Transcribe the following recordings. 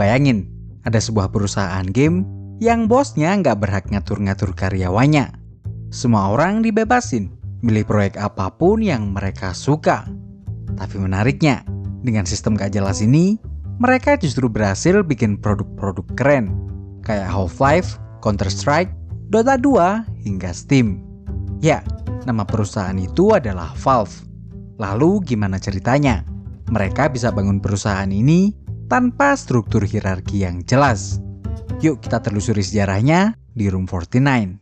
Bayangin, ada sebuah perusahaan game yang bosnya nggak berhak ngatur-ngatur karyawannya. Semua orang dibebasin, milih proyek apapun yang mereka suka. Tapi menariknya, dengan sistem gak jelas ini, mereka justru berhasil bikin produk-produk keren. Kayak Half-Life, Counter-Strike, Dota 2, hingga Steam. Ya, nama perusahaan itu adalah Valve. Lalu gimana ceritanya? Mereka bisa bangun perusahaan ini tanpa struktur hierarki yang jelas. Yuk kita telusuri sejarahnya di Room 49.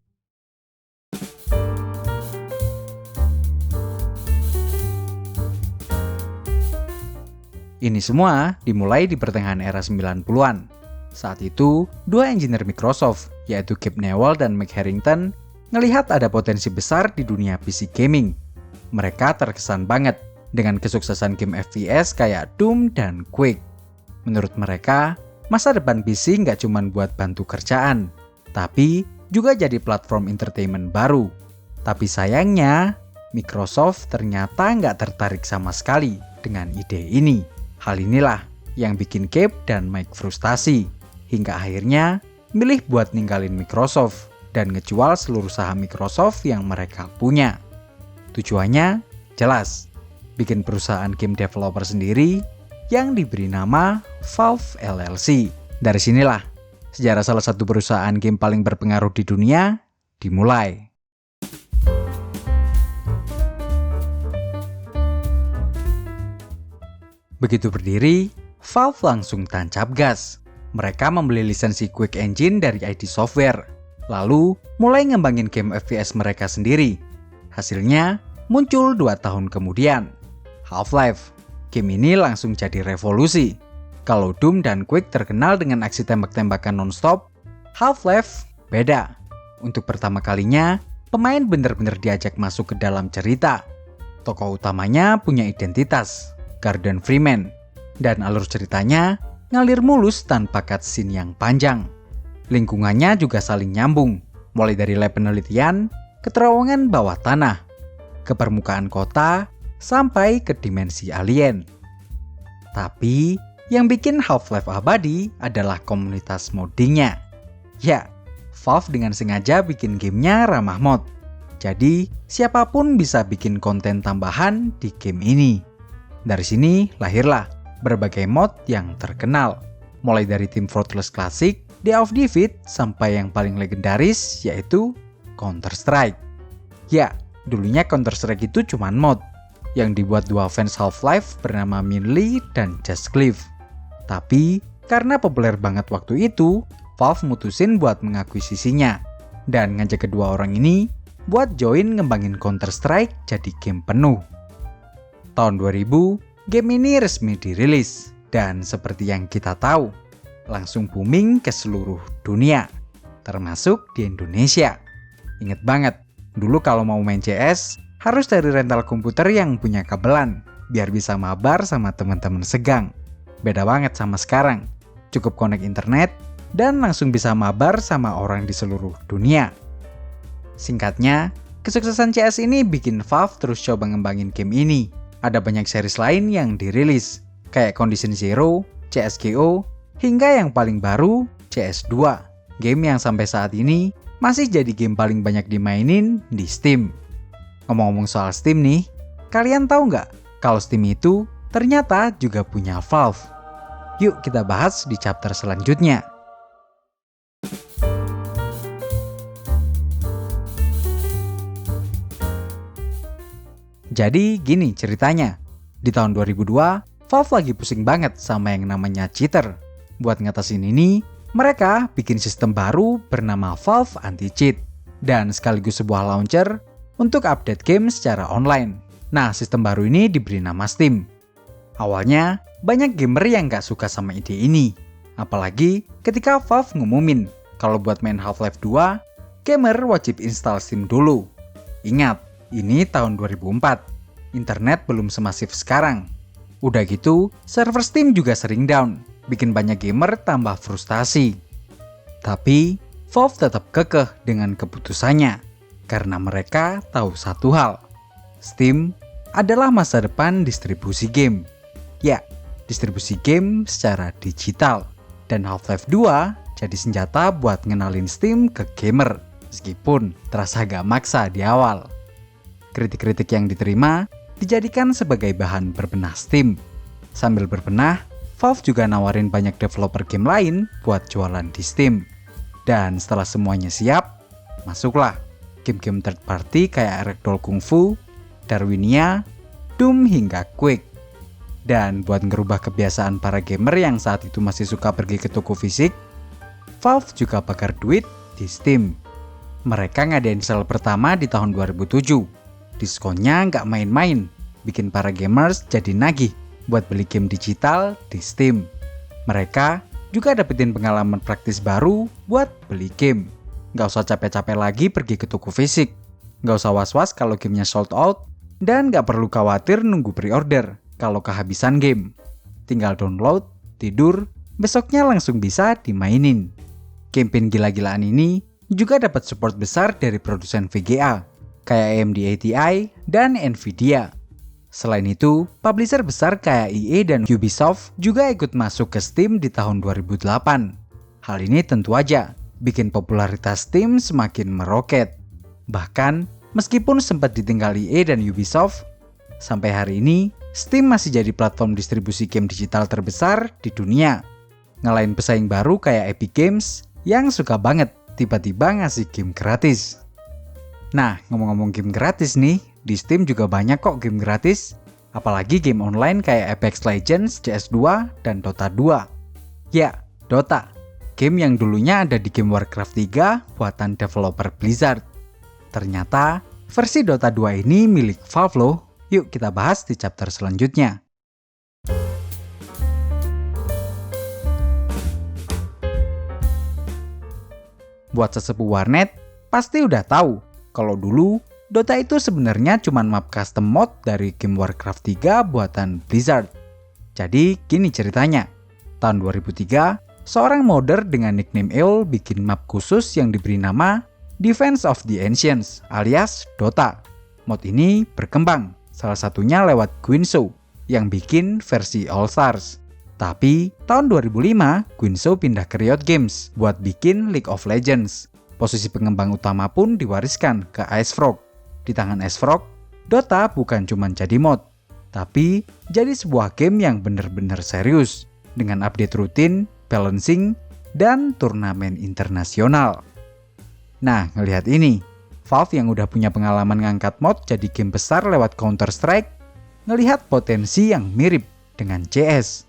Ini semua dimulai di pertengahan era 90-an. Saat itu, dua engineer Microsoft, yaitu Gabe Newell dan Mike Harrington, ngelihat ada potensi besar di dunia PC gaming. Mereka terkesan banget dengan kesuksesan game FPS kayak Doom dan Quake. Menurut mereka, masa depan PC nggak cuma buat bantu kerjaan, tapi juga jadi platform entertainment baru. Tapi sayangnya, Microsoft ternyata nggak tertarik sama sekali dengan ide ini. Hal inilah yang bikin Gabe dan Mike frustasi, hingga akhirnya milih buat ninggalin Microsoft dan ngejual seluruh saham Microsoft yang mereka punya. Tujuannya jelas, bikin perusahaan game developer sendiri yang diberi nama Valve LLC. Dari sinilah sejarah salah satu perusahaan game paling berpengaruh di dunia dimulai. Begitu berdiri, Valve langsung tancap gas. Mereka membeli lisensi Quake Engine dari ID Software, lalu mulai ngembangin game FPS mereka sendiri. Hasilnya muncul 2 tahun kemudian, Half-Life. Game ini langsung jadi revolusi. Kalau Doom dan Quake terkenal dengan aksi tembak-tembakan non-stop, Half-Life beda. Untuk pertama kalinya, pemain benar-benar diajak masuk ke dalam cerita. Tokoh utamanya punya identitas, Gordon Freeman, dan alur ceritanya ngalir mulus tanpa cutscene yang panjang. Lingkungannya juga saling nyambung, mulai dari lab penelitian, ke terowongan bawah tanah, ke permukaan kota, sampai ke dimensi alien. Tapi, yang bikin Half-Life abadi adalah komunitas moddingnya. Ya, Valve dengan sengaja bikin gamenya ramah mod. Jadi, siapapun bisa bikin konten tambahan di game ini. Dari sini lahirlah berbagai mod yang terkenal, mulai dari Team Fortress Classic, Day of Defeat, sampai yang paling legendaris yaitu Counter-Strike. Ya, dulunya Counter-Strike itu cuma mod yang dibuat dua fans Half-Life bernama Min Lee dan Jazz Cliff. Tapi karena populer banget waktu itu, Valve mutusin buat mengakuisisinya dan ngajak kedua orang ini buat join ngembangin Counter-Strike jadi game penuh. Tahun 2000, game ini resmi dirilis, dan seperti yang kita tahu, langsung booming ke seluruh dunia, termasuk di Indonesia. Ingat banget, dulu kalau mau main CS, harus cari rental komputer yang punya kabelan, biar bisa mabar sama teman-teman segang. Beda banget sama sekarang, cukup connect internet, dan langsung bisa mabar sama orang di seluruh dunia. Singkatnya, kesuksesan CS ini bikin Valve terus coba ngembangin game ini. Ada banyak series lain yang dirilis, kayak Condition Zero, CSGO, hingga yang paling baru, CS2. Game yang sampai saat ini masih jadi game paling banyak dimainin di Steam. Ngomong-ngomong soal Steam nih, kalian tahu nggak kalau Steam itu ternyata juga punya Valve? Yuk kita bahas di chapter selanjutnya. Jadi gini ceritanya, di tahun 2002, Valve lagi pusing banget sama yang namanya cheater. Buat ngatasin ini, mereka bikin sistem baru bernama Valve Anti-Cheat, dan sekaligus sebuah launcher untuk update game secara online. Nah, sistem baru ini diberi nama Steam. Awalnya, banyak gamer yang gak suka sama ide ini. Apalagi ketika Valve ngumumin kalau buat main Half-Life 2, gamer wajib install Steam dulu. Ingat, ini tahun 2004, internet belum semasif sekarang. Udah gitu, server Steam juga sering down, bikin banyak gamer tambah frustasi. Tapi, Valve tetap kekeh dengan keputusannya, karena mereka tahu satu hal. Steam adalah masa depan distribusi game. Ya, distribusi game secara digital. Dan Half-Life 2 jadi senjata buat ngenalin Steam ke gamer, meskipun terasa agak maksa di awal. Kritik-kritik yang diterima dijadikan sebagai bahan berbenah Steam. Sambil berbenah, Valve juga nawarin banyak developer game lain buat jualan di Steam. Dan setelah semuanya siap, masuklah game-game third party kayak Ragdoll Kung Fu, Darwinia, Doom hingga Quake. Dan buat ngerubah kebiasaan para gamer yang saat itu masih suka pergi ke toko fisik, Valve juga bakar duit di Steam. Mereka ngadain sale pertama di tahun 2007. Diskonnya nggak main-main, bikin para gamers jadi nagih buat beli game digital di Steam. Mereka juga dapetin pengalaman praktis baru buat beli game. Nggak usah capek-capek lagi pergi ke toko fisik. Nggak usah was-was kalau gamenya sold out, dan nggak perlu khawatir nunggu pre-order kalau kehabisan game. Tinggal download, tidur, besoknya langsung bisa dimainin. Campaign gila-gilaan ini juga dapat support besar dari produsen VGA, kayak AMD ATI dan Nvidia. Selain itu, publisher besar kayak EA dan Ubisoft juga ikut masuk ke Steam di tahun 2008. Hal ini tentu aja bikin popularitas Steam semakin meroket. Bahkan, meskipun sempat ditinggal EA dan Ubisoft, sampai hari ini Steam masih jadi platform distribusi game digital terbesar di dunia. Ngalahin pesaing baru kayak Epic Games yang suka banget tiba-tiba ngasih game gratis. Nah, ngomong-ngomong game gratis nih, di Steam juga banyak kok game gratis. Apalagi game online kayak Apex Legends, CS2, dan Dota 2. Ya, Dota. Game yang dulunya ada di game Warcraft 3 buatan developer Blizzard. Ternyata, versi Dota 2 ini milik Valve loh. Yuk kita bahas di chapter selanjutnya. Buat sesepuh warnet, pasti udah tahu kalau dulu Dota itu sebenarnya cuma map custom mod dari game Warcraft 3 buatan Blizzard. Jadi gini ceritanya. Tahun 2003, seorang modder dengan nickname EOL bikin map khusus yang diberi nama Defense of the Ancients alias Dota. Mod ini berkembang, salah satunya lewat Guinsoo yang bikin versi All Stars. Tapi tahun 2005, Guinsoo pindah ke Riot Games buat bikin League of Legends. Posisi pengembang utama pun diwariskan ke IceFrog. Di tangan IceFrog, Dota bukan cuma jadi mod, tapi jadi sebuah game yang bener-bener serius dengan update rutin, balancing, dan turnamen internasional. Nah, ngelihat ini, Valve yang udah punya pengalaman ngangkat mod jadi game besar lewat Counter-Strike, ngelihat potensi yang mirip dengan CS.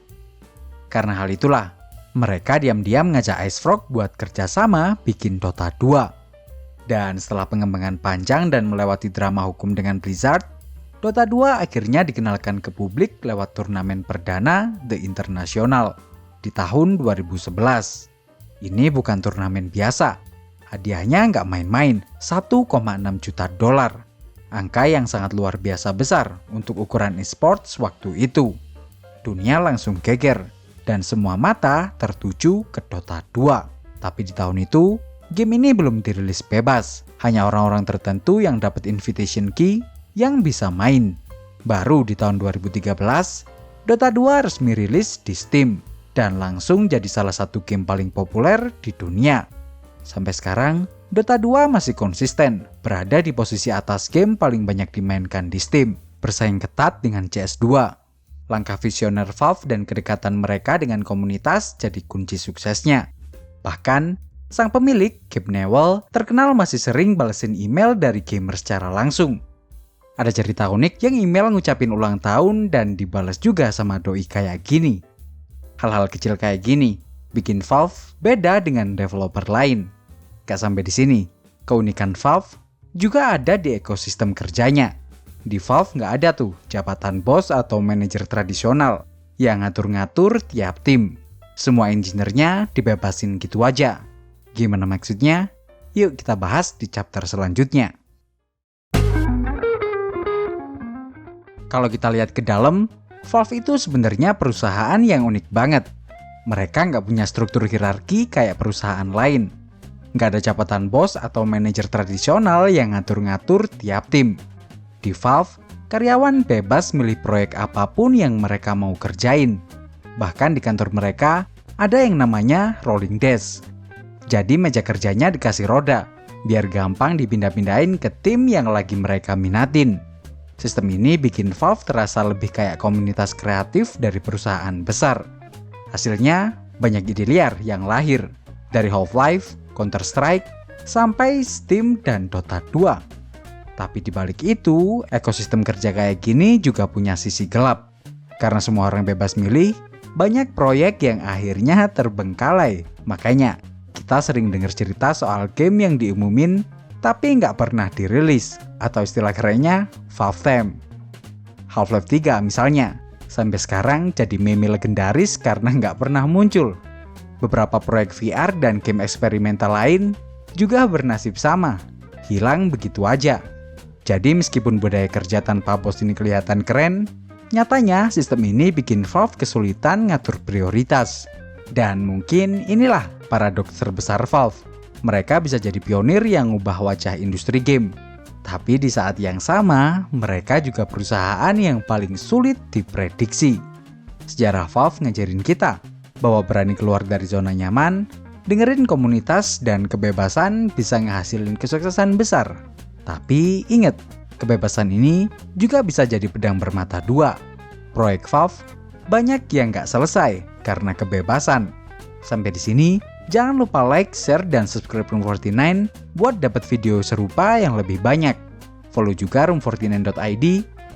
Karena hal itulah, mereka diam-diam ngajak IceFrog buat kerjasama bikin Dota 2. Dan setelah pengembangan panjang dan melewati drama hukum dengan Blizzard, Dota 2 akhirnya dikenalkan ke publik lewat turnamen perdana The International di tahun 2011. Ini bukan turnamen biasa. Hadiahnya nggak main-main, 1,6 juta dolar. Angka yang sangat luar biasa besar untuk ukuran esports waktu itu. Dunia langsung geger, dan semua mata tertuju ke Dota 2. Tapi di tahun itu, game ini belum dirilis bebas. Hanya orang-orang tertentu yang dapat invitation key yang bisa main. Baru di tahun 2013, Dota 2 resmi rilis di Steam, dan langsung jadi salah satu game paling populer di dunia. Sampai sekarang, Dota 2 masih konsisten berada di posisi atas game paling banyak dimainkan di Steam, bersaing ketat dengan CS2. Langkah visioner Valve dan kedekatan mereka dengan komunitas jadi kunci suksesnya. Bahkan, sang pemilik, Gabe Newell, terkenal masih sering balesin email dari gamer secara langsung. Ada cerita unik yang email ngucapin ulang tahun dan dibalas juga sama doi kayak gini. Hal-hal kecil kayak gini bikin Valve beda dengan developer lain. Gak sampai di sini, keunikan Valve juga ada di ekosistem kerjanya. Di Valve nggak ada tuh jabatan bos atau manajer tradisional yang ngatur-ngatur tiap tim. Semua engineer-nya dibebasin gitu aja. Gimana maksudnya? Yuk kita bahas di chapter selanjutnya. Kalau kita lihat ke dalam, Valve itu sebenarnya perusahaan yang unik banget. Mereka nggak punya struktur hierarki kayak perusahaan lain. Nggak ada jabatan bos atau manajer tradisional yang ngatur-ngatur tiap tim. Di Valve, karyawan bebas milih proyek apapun yang mereka mau kerjain. Bahkan di kantor mereka, ada yang namanya rolling desk. Jadi meja kerjanya dikasih roda, biar gampang dipindah-pindahin ke tim yang lagi mereka minatin. Sistem ini bikin Valve terasa lebih kayak komunitas kreatif dari perusahaan besar. Hasilnya, banyak ide liar yang lahir, dari Half-Life, Counter-Strike, sampai Steam dan Dota 2. Tapi dibalik itu, ekosistem kerja kayak gini juga punya sisi gelap. Karena semua orang bebas milih, banyak proyek yang akhirnya terbengkalai. Makanya, kita sering dengar cerita soal game yang diumumin tapi nggak pernah dirilis, atau istilah kerennya Valve Time. Half-Life 3 misalnya, sampai sekarang jadi meme legendaris karena nggak pernah muncul. Beberapa proyek VR dan game eksperimental lain juga bernasib sama, hilang begitu aja. Jadi meskipun budaya kerja tanpa bos ini kelihatan keren, nyatanya sistem ini bikin Valve kesulitan ngatur prioritas. Dan mungkin inilah paradoks terbesar Valve. Mereka bisa jadi pionir yang ngubah wajah industri game. Tapi di saat yang sama, mereka juga perusahaan yang paling sulit diprediksi. Sejarah Valve ngajarin kita bahwa berani keluar dari zona nyaman, dengerin komunitas dan kebebasan bisa ngehasilin kesuksesan besar. Tapi ingat, kebebasan ini juga bisa jadi pedang bermata dua. Proyek Valve banyak yang nggak selesai karena kebebasan. Sampai di sini, jangan lupa like, share, dan subscribe Room49 buat dapat video serupa yang lebih banyak. Follow juga room49.id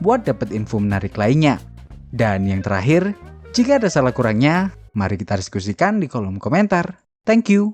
buat dapat info menarik lainnya. Dan yang terakhir, jika ada salah kurangnya, mari kita diskusikan di kolom komentar. Thank you.